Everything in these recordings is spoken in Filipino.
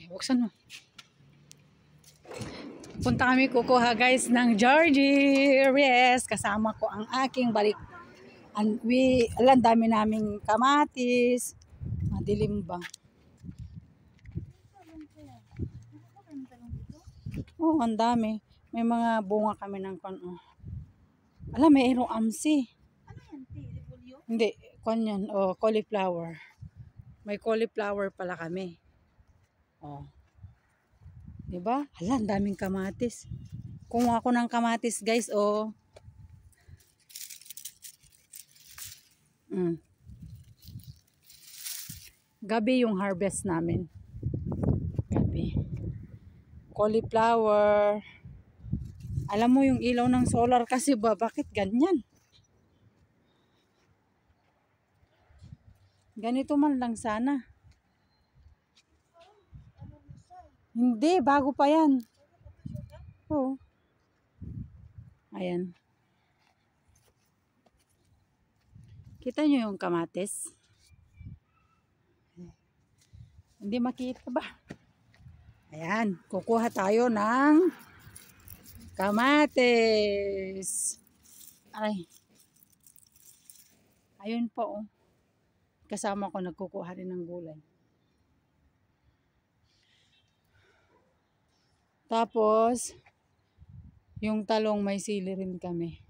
buksan mo. Punta kami kukuha guys ng Georgie. Yes, kasama ko ang aking balik. Alam, dami naming kamatis. Madilim ba? Oo, ang dami. May mga bunga kami ng kwan. Alam, may irong amsi. Ano yan? Repolyo? Hindi, kwan yan. Cauliflower. May cauliflower pala kami. Diba? Hala, ang daming kamatis. Kumuha ako ng kamatis, guys, Gabi yung harvest namin. Gabi. Cauliflower. Alam mo yung ilaw ng solar kasi ba? Bakit ganyan? Ganito man lang sana. Hindi, bago pa yan. Oo. Ayan. Kita nyo yung kamatis? Hindi makita ba? Ayan, kukuha tayo ng kamatis. Ay. Ayun po. Kasama ko nagkukuha rin ng gulay. Tapos, yung talong may sili rin kami.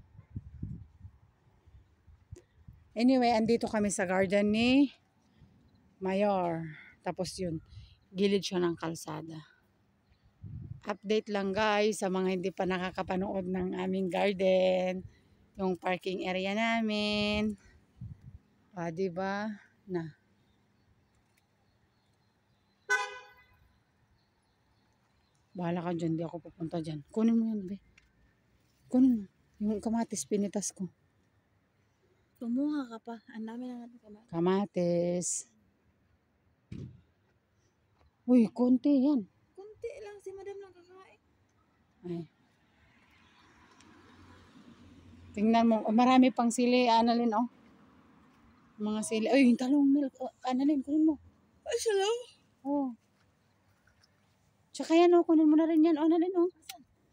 Anyway, andito kami sa garden ni Mayor. Tapos yun, gilid siya ng kalsada. Update lang guys sa mga hindi pa nakakapanood ng aming garden. Yung parking area namin. Diba? Na. Bahala ka dyan, di ako pupunta dyan. Kunin mo yan, be. Kunin mo. Yung kamatis, pinitas ko. Tumuha ka pa. Ang dami na natin kamatis. Kamatis. Uy, konti yan. Kunti lang si madam lang kakain. Ay. Tingnan mo. Marami pang sili, Annalyn, Mga sili. Uy, yung talong milk. Annalyn, kunin mo. Ay, siya lang? Oo. Tsaka yan, kunin mo na rin yan, Annalyn,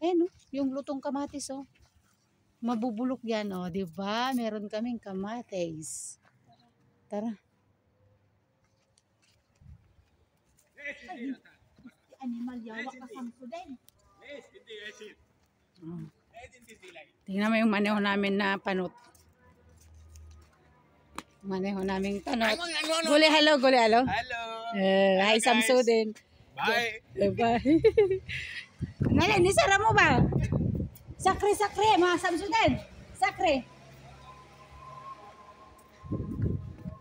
Ayan, yung lutong kamatis, Mabubulok yan, diba? Meron kaming kamatis. Tara. Animal yawa ka samso din. Tingnan mo yung maneho namin na panot. Maneho namin panot. Guli, hello. Hello. Hi, Samso din. Bye. Bye. Nalin, nisara mo ba? Sakre, mga Samso din. Sakre.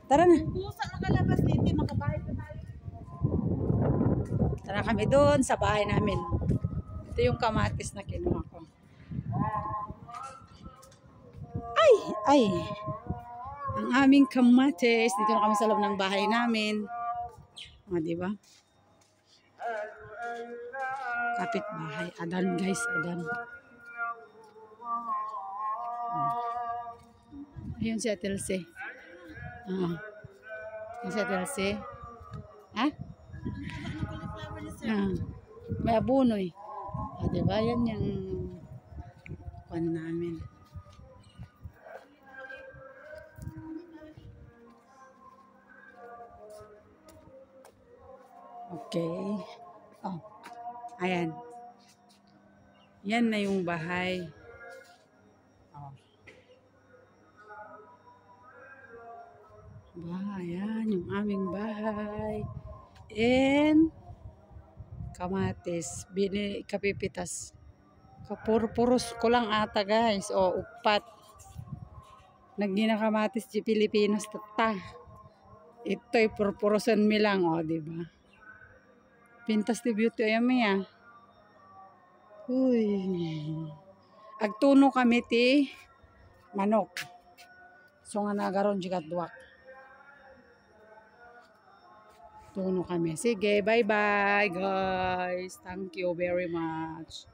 Tara na. Pusa nakalabas dito, makabahay pa tayo. Tara kami doon sa bahay namin. Ito yung kamatis na kinuha ko. Ay. Ang aming kamatis. Dito na kami sa loob ng bahay namin. Diba? Kapit bahay. Adan guys, adan. Ayun si Atelce. Ayun si Atelce. Ha? May abono eh. Diba? Yan yung pan namin. Okay. Ayan. Yan na yung bahay. Ayan yung aming bahay. And kamatis. Kapipitas. Puros ko lang ata guys. Upat. Nagina kamatis di Pilipinas tata. Ito'y purpurosan mi lang. Diba? Pintas di beauty ayan Uy. Agtuno kami ti manok. So nga nagaron jikat duwak. Tuno kami. Sige, bye-bye guys. Thank you very much.